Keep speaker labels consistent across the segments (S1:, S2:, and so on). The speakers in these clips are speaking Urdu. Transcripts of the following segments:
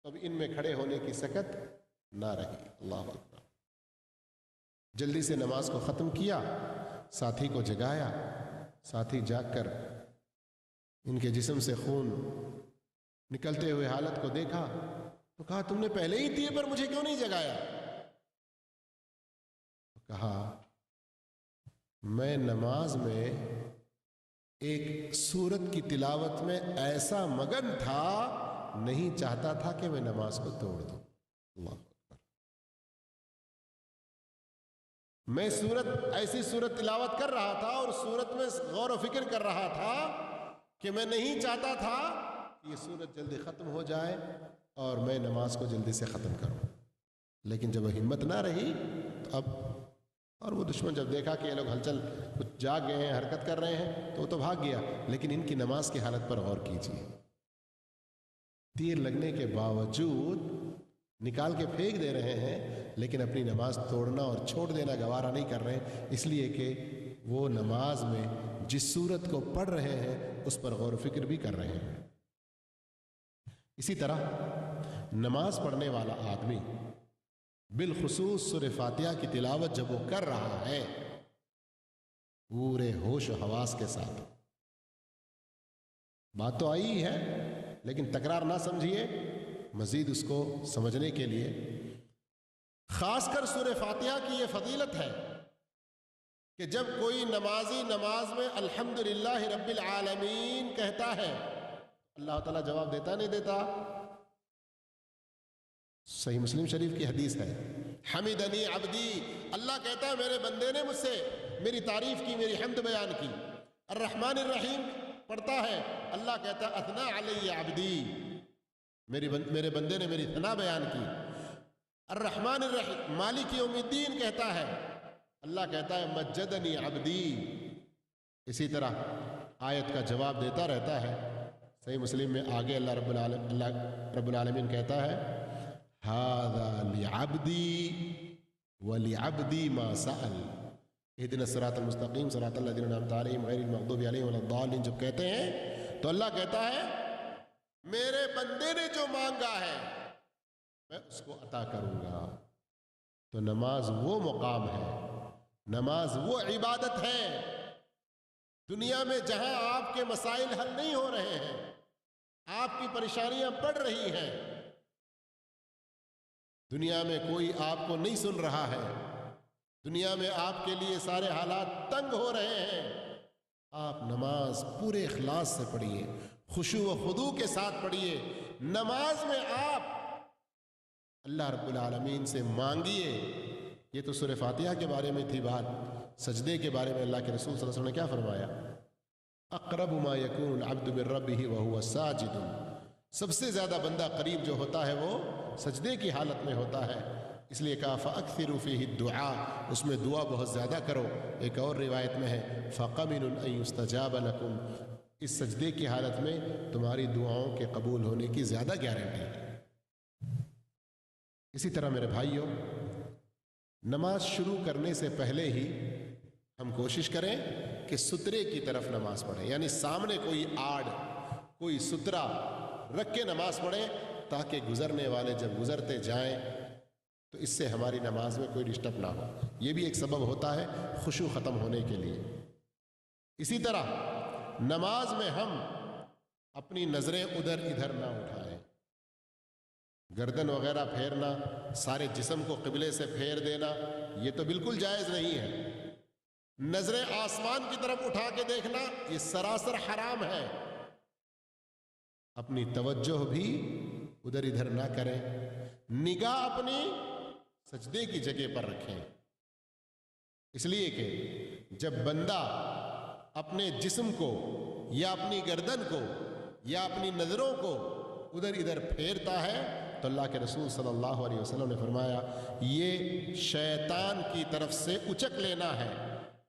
S1: اب ان میں کھڑے ہونے کی سکت نہ رہی۔ اللہ اکبر۔ جلدی سے نماز کو ختم کیا، ساتھی کو جگایا، ساتھی جاگ کر ان کے جسم سے خون نکلتے ہوئے حالت کو دیکھا تو کہا تم نے پہلے ہی دیے پر مجھے کیوں نہیں جگایا؟ کہا میں نماز میں ایک سورت کی تلاوت میں ایسا مگن تھا، نہیں چاہتا تھا کہ میں نماز کو توڑ دوں۔ اللہ اکبر۔ میں ایسی سورت تلاوت کر رہا تھا اور سورت میں غور و فکر کر رہا تھا کہ میں نہیں چاہتا تھا کہ یہ سورت جلدی ختم ہو جائے اور میں نماز کو جلدی سے ختم کروں، لیکن جب ہمت نہ رہی تو اب، اور وہ دشمن جب دیکھا کہ یہ لوگ ہلچل کچھ جاگ گئے ہیں، حرکت کر رہے ہیں، تو وہ تو بھاگ گیا، لیکن ان کی نماز کی حالت پر غور کیجیے۔ تیر لگنے کے باوجود نکال کے پھینک دے رہے ہیں، لیکن اپنی نماز توڑنا اور چھوڑ دینا گوارا نہیں کر رہے، اس لیے کہ وہ نماز میں جس صورت کو پڑھ رہے ہیں اس پر غور و فکر بھی کر رہے ہیں۔ اسی طرح نماز پڑھنے والا آدمی بالخصوص سورہ فاتحہ کی تلاوت جب وہ کر رہا ہے پورے ہوش و حواس کے ساتھ، بات تو آئی ہے لیکن تکرار نہ سمجھیے، مزید اس کو سمجھنے کے لیے خاص کر سورہ فاتحہ کی یہ فضیلت ہے کہ جب کوئی نمازی نماز میں الحمدللہ رب العالمین کہتا ہے، اللہ تعالیٰ جواب دیتا نہیں دیتا؟ صحیح مسلم شریف کی حدیث ہے، حمدنی عبدی، اللہ کہتا ہے میرے بندے نے مجھ سے میری تعریف کی، میری حمد بیان کی۔ الرحمن الرحیم پڑھتا ہے، اللہ کہتا ہے اثنا علی عبدی، میرے بندے نے میری ثنا بیان کی۔ الرحمن الرحیم مالک یوم الدین کہتا ہے، اللہ کہتا ہے مجدنی عبدی۔ اسی طرح آیت کا جواب دیتا رہتا ہے۔ صحیح مسلم میں آگے اللہ رب العالمین کہتا ہے ھذا لعبدی ولعبدی ما سأل اہدنا الصراط المستقیم صراط الذین انعمت علیہم غیر المغضوب علیہم ولا الضالین جب کہتے ہیں تو اللہ کہتا ہے میرے بندے نے جو مانگا ہے میں اس کو عطا کروں گا۔ تو نماز وہ مقام ہے، نماز وہ عبادت ہے دنیا میں جہاں آپ کے مسائل حل نہیں ہو رہے ہیں، آپ کی پریشانیاں بڑھ رہی ہیں، دنیا میں کوئی آپ کو نہیں سن رہا ہے، دنیا میں آپ کے لیے سارے حالات تنگ ہو رہے ہیں، آپ نماز پورے اخلاص سے پڑھیے، خشوع و خضوع کے ساتھ پڑھیے۔ نماز میں آپ اللہ رب العالمین سے مانگیے۔ یہ تو سورہ فاتحہ کے بارے میں تھی بات، سجدے کے بارے میں اللہ کے رسول صلی اللہ علیہ وسلم نے کیا فرمایا؟ اقرب ما یکون العبد من ربہ وہو ساجد، سب سے زیادہ بندہ قریب جو ہوتا ہے وہ سجدے کی حالت میں ہوتا ہے، اس لیے کہا فَأَكْثِرُوا فِيهِ الدُّعَاء، اس میں دعا بہت زیادہ کرو۔ ایک اور روایت میں ہے فَقَمِنٌ أَن يُسْتَجَابَ لَكُمْ، اس سجدے کی حالت میں تمہاری دعاؤں کے قبول ہونے کی زیادہ گارنٹی ہے۔ اسی طرح میرے بھائیوں، نماز شروع کرنے سے پہلے ہی ہم کوشش کریں کہ سترے کی طرف نماز پڑھیں، یعنی سامنے کوئی آڑ، کوئی سترا رکھ کے نماز پڑھیں تاکہ گزرنے والے جب گزرتے جائیں تو اس سے ہماری نماز میں کوئی ڈسٹرب نہ ہو۔ یہ بھی ایک سبب ہوتا ہے خشوع ختم ہونے کے لیے۔ اسی طرح نماز میں ہم اپنی نظریں ادھر ادھر نہ اٹھائیں، گردن وغیرہ پھیرنا، سارے جسم کو قبلے سے پھیر دینا، یہ تو بالکل جائز نہیں ہے۔ نظریں آسمان کی طرف اٹھا کے دیکھنا یہ سراسر حرام ہے۔ اپنی توجہ بھی ادھر ادھر نہ کریں، نگاہ اپنی سجدے کی جگہ پر رکھیں، اس لیے کہ جب بندہ اپنے جسم کو یا اپنی گردن کو یا اپنی نظروں کو ادھر ادھر پھیرتا ہے تو اللہ کے رسول صلی اللہ علیہ وسلم نے فرمایا یہ شیطان کی طرف سے اچک لینا ہے،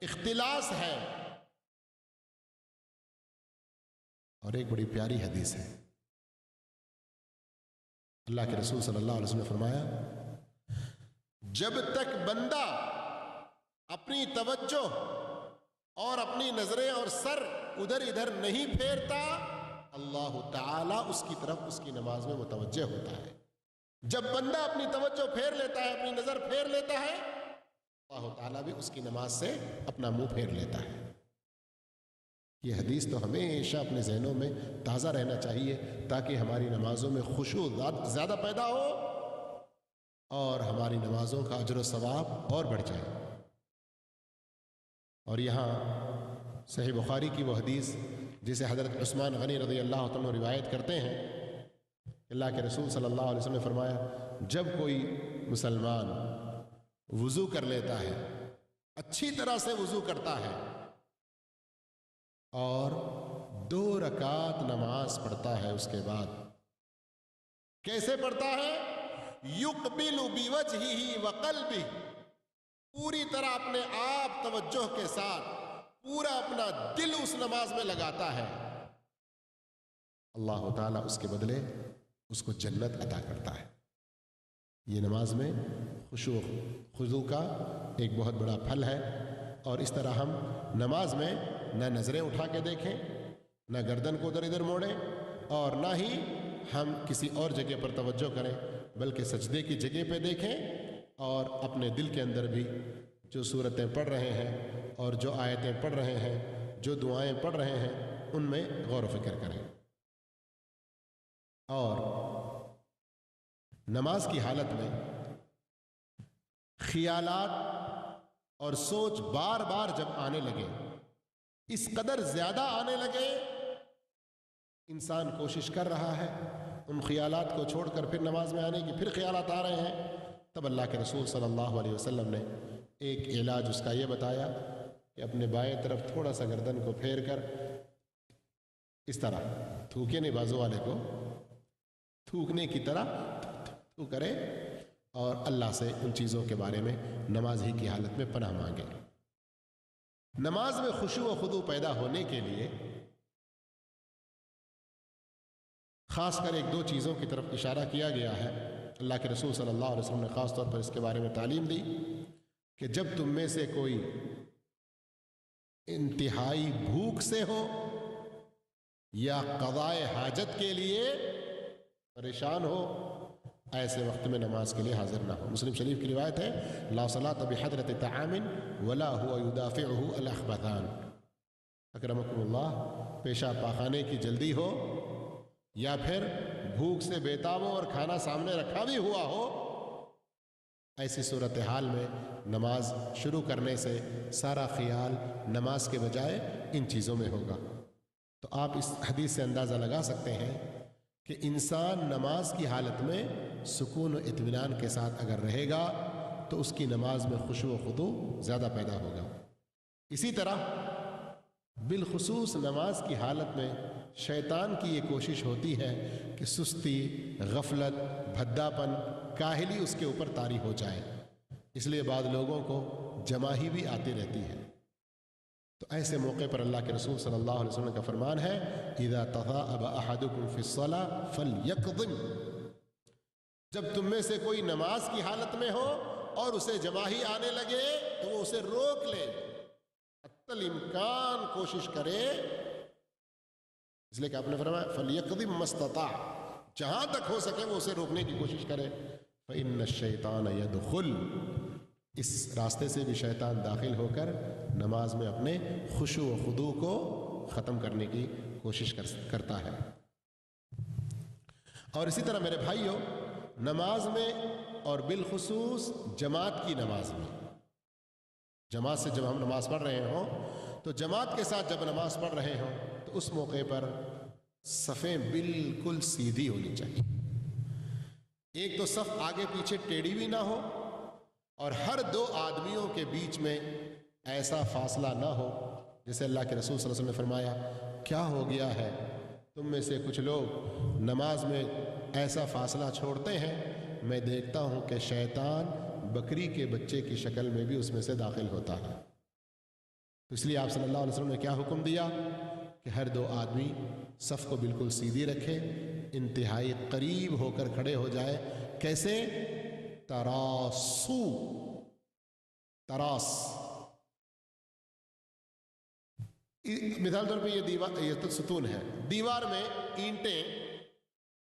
S1: اختلاس ہے۔ اور ایک بڑی پیاری حدیث ہے، اللہ کے رسول صلی اللہ علیہ وسلم نے فرمایا جب تک بندہ اپنی توجہ اور اپنی نظریں اور سر ادھر ادھر نہیں پھیرتا اللہ تعالیٰ اس کی طرف اس کی نماز میں متوجہ ہوتا ہے۔ جب بندہ اپنی توجہ پھیر لیتا ہے، اپنی نظر پھیر لیتا ہے، اللہ تعالیٰ بھی اس کی نماز سے اپنا منہ پھیر لیتا ہے۔ یہ حدیث تو ہمیشہ اپنے ذہنوں میں تازہ رہنا چاہیے تاکہ ہماری نمازوں میں خشوع زیادہ پیدا ہو اور ہماری نمازوں کا اجر و ثواب اور بڑھ جائے۔ اور یہاں صحیح بخاری کی وہ حدیث جسے حضرت عثمان غنی رضی اللہ عنہ روایت کرتے ہیں، اللہ کے رسول صلی اللہ علیہ وسلم نے فرمایا، جب کوئی مسلمان وضو کر لیتا ہے، اچھی طرح سے وضو کرتا ہے اور 2 رکعت نماز پڑھتا ہے، اس کے بعد کیسے پڑھتا ہے؟ یقبل بوجہہ وقلبہ، پوری طرح اپنے آپ توجہ کے ساتھ پورا اپنا دل اس نماز میں لگاتا ہے، اللہ تعالیٰ اس کے بدلے اس کو جنت عطا کرتا ہے۔ یہ نماز میں خشوع خضوع کا ایک بہت بڑا پھل ہے۔ اور اس طرح ہم نماز میں نہ نظریں اٹھا کے دیکھیں، نہ گردن کو ادھر ادھر موڑیں، اور نہ ہی ہم کسی اور جگہ پر توجہ کریں، بلکہ سجدے کی جگہ پہ دیکھیں اور اپنے دل کے اندر بھی جو صورتیں پڑھ رہے ہیں اور جو آیتیں پڑھ رہے ہیں، جو دعائیں پڑھ رہے ہیں، ان میں غور و فکر کریں۔ اور نماز کی حالت میں خیالات اور سوچ بار بار جب آنے لگے، اس قدر زیادہ آنے لگے، انسان کوشش کر رہا ہے ان خیالات کو چھوڑ کر پھر نماز میں آنے کی، پھر خیالات آ رہے ہیں، تب اللہ کے رسول صلی اللہ علیہ وسلم نے ایک علاج اس کا یہ بتایا کہ اپنے بائیں طرف تھوڑا سا گردن کو پھیر کر اس طرح تھوکے نہیں، بازو والے کو تھوکنے کی طرح تو کرے اور اللہ سے ان چیزوں کے بارے میں نماز ہی کی حالت میں پناہ مانگے۔ نماز میں خشوع و خضوع پیدا ہونے کے لیے خاص کر 1-2 چیزوں کی طرف اشارہ کیا گیا ہے۔ اللہ کے رسول صلی اللہ علیہ وسلم نے خاص طور پر اس کے بارے میں تعلیم دی کہ جب تم میں سے کوئی انتہائی بھوک سے ہو یا قضائے حاجت کے لیے پریشان ہو، ایسے وقت میں نماز کے لیے حاضر نہ ہو۔ مسلم شریف کی روایت ہے، لا صلاۃ بحضرۃ طعام ولا هو يدافعه الاخبثان۔ اکرمکم اللہ، پیشاب پاخانے کی جلدی ہو یا پھر بھوک سے بےتاب ہو اور کھانا سامنے رکھا بھی ہوا ہو، ایسی صورتحال میں نماز شروع کرنے سے سارا خیال نماز کے بجائے ان چیزوں میں ہوگا۔ تو آپ اس حدیث سے اندازہ لگا سکتے ہیں کہ انسان نماز کی حالت میں سکون و اطمینان کے ساتھ اگر رہے گا تو اس کی نماز میں خشوع و خضوع زیادہ پیدا ہوگا۔ اسی طرح بالخصوص نماز کی حالت میں شیطان کی یہ کوشش ہوتی ہے کہ سستی، غفلت، بھداپن، کاہلی اس کے اوپر طاری ہو جائے، اس لیے بعض لوگوں کو جماہی بھی آتی رہتی ہے۔ تو ایسے موقع پر اللہ کے رسول صلی اللہ علیہ وسلم کا فرمان ہے، اذا تثاءب احدکم فی الصلاۃ فلیقظم، جب تم میں سے کوئی نماز کی حالت میں ہو اور اسے جماہی آنے لگے تو وہ اسے روک لے، حتی الامکان کوشش کرے، اس لیے کہ آپ نے فرمایا فلیقظم ما استطاع، جہاں تک ہو سکے وہ اسے روکنے کی کوشش کرے۔ فإن الشیطان یدخل، اس راستے سے بھی شیطان داخل ہو کر نماز میں اپنے خشوع و خضوع کو ختم کرنے کی کوشش کرتا ہے۔ اور اسی طرح میرے بھائیوں، نماز میں اور بالخصوص جماعت کی نماز میں، جماعت سے جب ہم نماز پڑھ رہے ہوں تو جماعت کے ساتھ جب نماز پڑھ رہے ہوں تو اس موقع پر صفیں بالکل سیدھی ہونی چاہیے۔ ایک تو صف آگے پیچھے ٹیڑھی بھی نہ ہو اور ہر 2 آدمیوں کے بیچ میں ایسا فاصلہ نہ ہو جیسے اللہ کے رسول صلی اللہ علیہ وسلم نے فرمایا، کیا ہو گیا ہے تم میں سے کچھ لوگ نماز میں ایسا فاصلہ چھوڑتے ہیں، میں دیکھتا ہوں کہ شیطان بکری کے بچے کی شکل میں بھی اس میں سے داخل ہوتا ہے۔ تو اس لیے آپ صلی اللہ علیہ وسلم نے کیا حکم دیا کہ ہر 2 آدمی صف کو بالکل سیدھی رکھے، انتہائی قریب ہو کر کھڑے ہو جائے۔ کیسے؟ تراسو، تراس، مثال طور پہ یہ دیوار، یہ تو ستون ہے، دیوار میں اینٹیں